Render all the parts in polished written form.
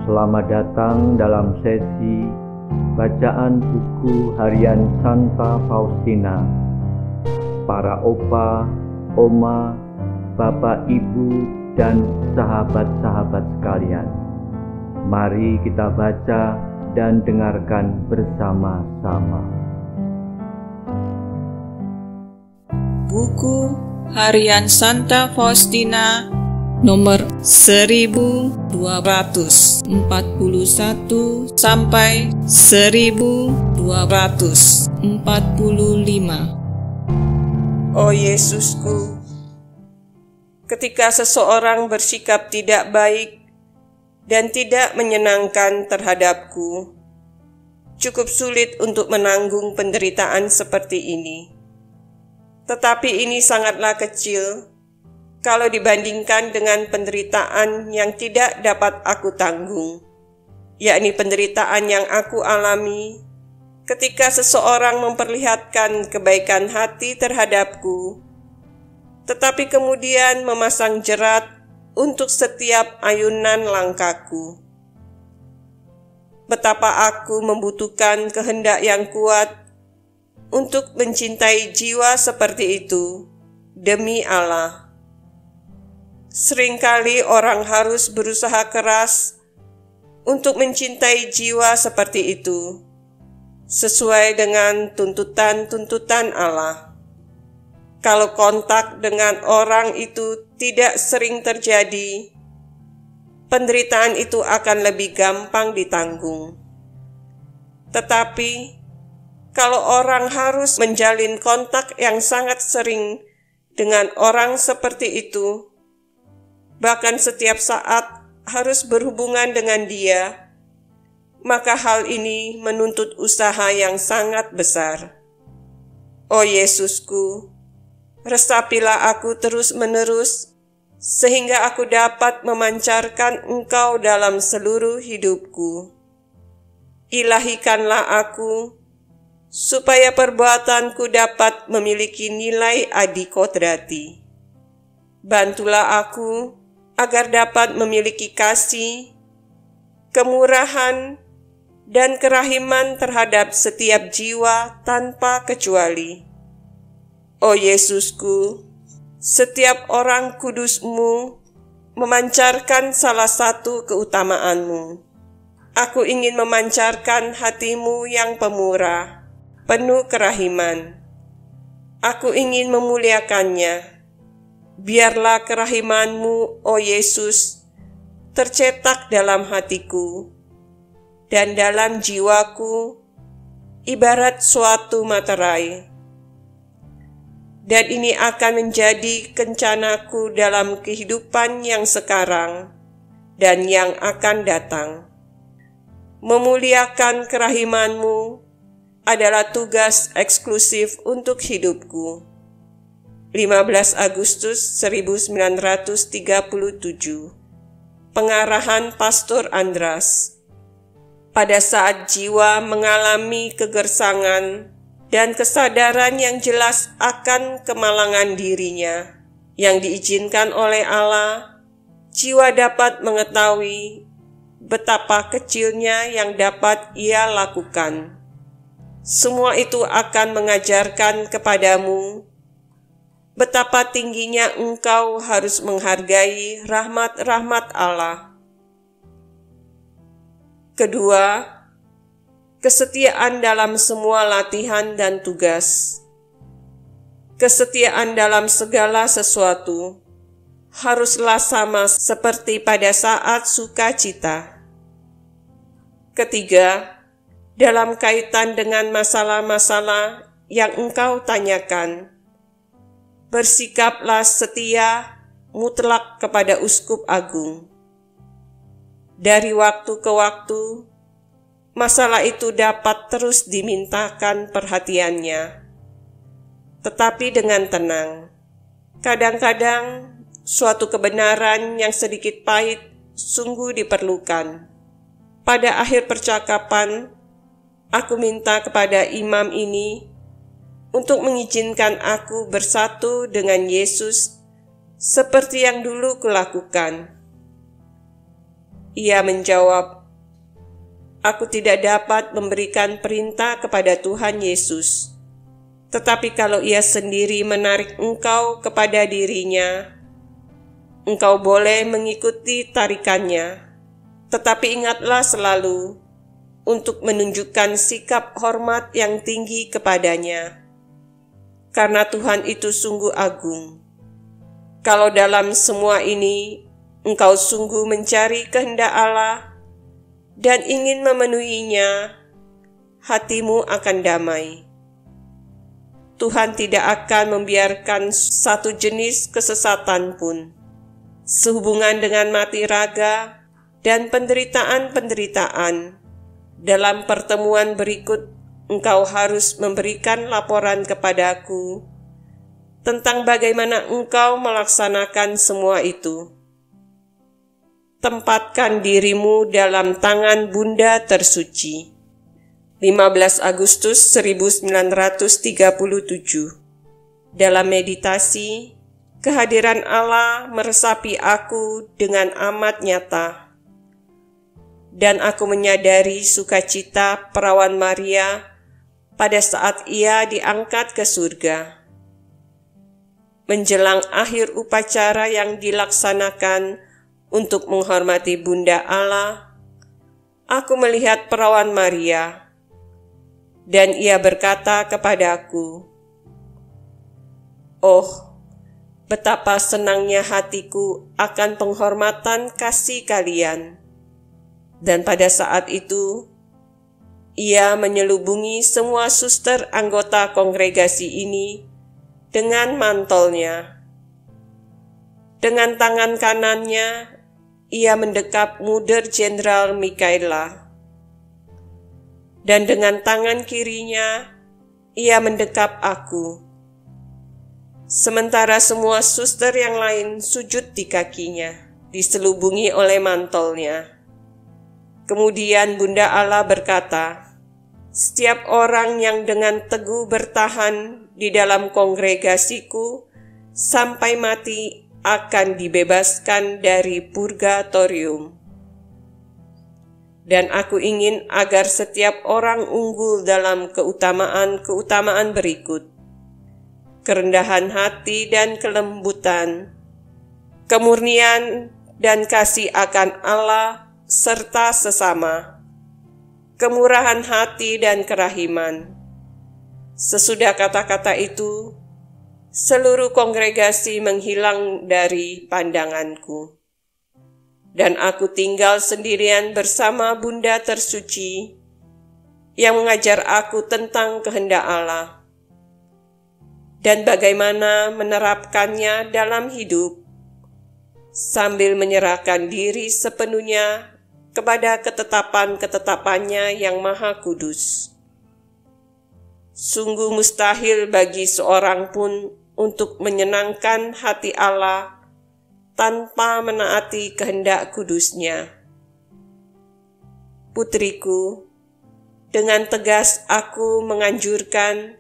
Selamat datang dalam sesi bacaan buku harian Santa Faustina. Para opa, oma, bapak, ibu, dan sahabat-sahabat sekalian, mari kita baca dan dengarkan bersama-sama. Buku harian Santa Faustina nomor 1241 sampai 1245. Oh Yesusku, ketika seseorang bersikap tidak baik dan tidak menyenangkan terhadapku, cukup sulit untuk menanggung penderitaan seperti ini. Tetapi ini sangatlah kecil kalau dibandingkan dengan penderitaan yang tidak dapat aku tanggung, yakni penderitaan yang aku alami ketika seseorang memperlihatkan kebaikan hati terhadapku, tetapi kemudian memasang jerat untuk setiap ayunan langkahku. Betapa aku membutuhkan kehendak yang kuat untuk mencintai jiwa seperti itu demi Allah. Seringkali orang harus berusaha keras untuk mencintai jiwa seperti itu, sesuai dengan tuntutan-tuntutan Allah. Kalau kontak dengan orang itu tidak sering terjadi, penderitaan itu akan lebih gampang ditanggung. Tetapi, kalau orang harus menjalin kontak yang sangat sering dengan orang seperti itu, bahkan setiap saat harus berhubungan dengan dia, maka hal ini menuntut usaha yang sangat besar. Oh Yesusku, resapilah aku terus-menerus, sehingga aku dapat memancarkan Engkau dalam seluruh hidupku. Ilahikanlah aku, supaya perbuatanku dapat memiliki nilai adikodrati. Bantulah aku agar dapat memiliki kasih, kemurahan, dan kerahiman terhadap setiap jiwa tanpa kecuali. Oh Yesusku, setiap orang kudus-Mu memancarkan salah satu keutamaanmu. Aku ingin memancarkan hati-Mu yang pemurah, penuh kerahiman. Aku ingin memuliakannya. Biarlah kerahiman-Mu, oh Yesus, tercetak dalam hatiku dan dalam jiwaku, ibarat suatu materai. Dan ini akan menjadi kencanaku dalam kehidupan yang sekarang dan yang akan datang. Memuliakan kerahiman-Mu adalah tugas eksklusif untuk hidupku. 15 Agustus 1937. Pengarahan Pastor Andras. Pada saat jiwa mengalami kegersangan dan kesadaran yang jelas akan kemalangan dirinya yang diizinkan oleh Allah, jiwa dapat mengetahui betapa kecilnya yang dapat ia lakukan. Semua itu akan mengajarkan kepadamu betapa tingginya engkau harus menghargai rahmat-rahmat Allah. Kedua, kesetiaan dalam semua latihan dan tugas. Kesetiaan dalam segala sesuatu haruslah sama seperti pada saat sukacita. Ketiga, dalam kaitan dengan masalah-masalah yang engkau tanyakan, bersikaplah setia mutlak kepada Uskup Agung. Dari waktu ke waktu, masalah itu dapat terus dimintakan perhatiannya, tetapi dengan tenang. Kadang-kadang suatu kebenaran yang sedikit pahit sungguh diperlukan. Pada akhir percakapan, aku minta kepada imam ini untuk mengizinkan aku bersatu dengan Yesus seperti yang dulu kulakukan. Ia menjawab, aku tidak dapat memberikan perintah kepada Tuhan Yesus. Tetapi kalau Ia sendiri menarik engkau kepada dirinya, engkau boleh mengikuti tarikannya. Tetapi ingatlah selalu untuk menunjukkan sikap hormat yang tinggi kepadanya, karena Tuhan itu sungguh agung. Kalau dalam semua ini engkau sungguh mencari kehendak Allah dan ingin memenuhinya, hatimu akan damai. Tuhan tidak akan membiarkan satu jenis kesesatan pun sehubungan dengan mati raga dan penderitaan-penderitaan. Dalam pertemuan berikut, engkau harus memberikan laporan kepadaku tentang bagaimana engkau melaksanakan semua itu. Tempatkan dirimu dalam tangan Bunda Tersuci. 15 Agustus 1937. Dalam meditasi, kehadiran Allah meresapi aku dengan amat nyata. Dan aku menyadari sukacita Perawan Maria pada saat ia diangkat ke surga. Menjelang akhir upacara yang dilaksanakan untuk menghormati Bunda Allah, aku melihat Perawan Maria, dan ia berkata kepadaku, "Oh, betapa senangnya hatiku akan penghormatan kasih kalian." Dan pada saat itu, ia menyelubungi semua suster anggota kongregasi ini dengan mantolnya. Dengan tangan kanannya, ia mendekap Muder Jenderal Mikaela. Dan dengan tangan kirinya, ia mendekap aku. Sementara semua suster yang lain sujud di kakinya, diselubungi oleh mantolnya. Kemudian Bunda Allah berkata, "Setiap orang yang dengan teguh bertahan di dalam kongregasiku sampai mati akan dibebaskan dari purgatorium. Dan aku ingin agar setiap orang unggul dalam keutamaan-keutamaan berikut: kerendahan hati dan kelembutan, kemurnian dan kasih akan Allah serta sesama, kemurahan hati dan kerahiman." Sesudah kata-kata itu, seluruh kongregasi menghilang dari pandanganku, dan aku tinggal sendirian bersama Bunda Tersuci yang mengajar aku tentang kehendak Allah dan bagaimana menerapkannya dalam hidup, sambil menyerahkan diri sepenuhnya kepada ketetapan-ketetapannya yang maha kudus. Sungguh mustahil bagi seorang pun untuk menyenangkan hati Allah tanpa menaati kehendak kudusnya. Putriku, dengan tegas aku menganjurkan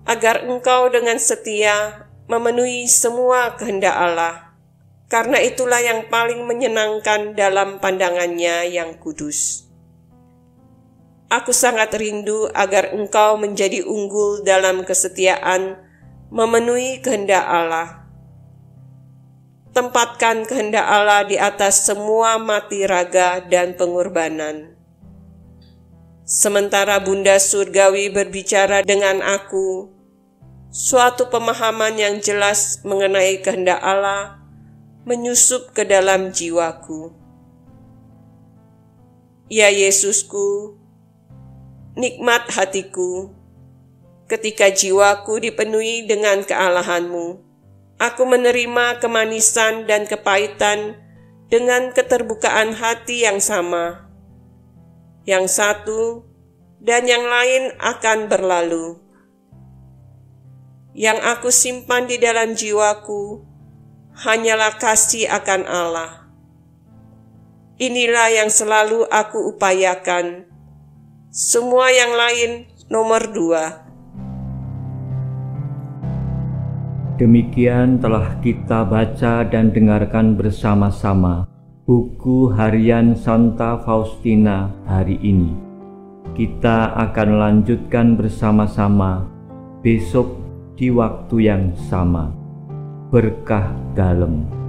agar engkau dengan setia memenuhi semua kehendak Allah, karena itulah yang paling menyenangkan dalam pandangannya yang kudus. Aku sangat rindu agar engkau menjadi unggul dalam kesetiaan memenuhi kehendak Allah. Tempatkan kehendak Allah di atas semua mati raga dan pengorbanan. Sementara Bunda Surgawi berbicara dengan aku, suatu pemahaman yang jelas mengenai kehendak Allah menyusup ke dalam jiwaku. Ya Yesusku, nikmat hatiku, ketika jiwaku dipenuhi dengan kealahan-Mu, aku menerima kemanisan dan kepahitan dengan keterbukaan hati yang sama. Yang satu dan yang lain akan berlalu. Yang aku simpan di dalam jiwaku hanyalah kasih akan Allah. Inilah yang selalu aku upayakan. Semua yang lain nomor 2. Demikian telah kita baca dan dengarkan bersama-sama buku harian Santa Faustina hari ini. Kita akan lanjutkan bersama-sama besok di waktu yang sama. Berkah dalam.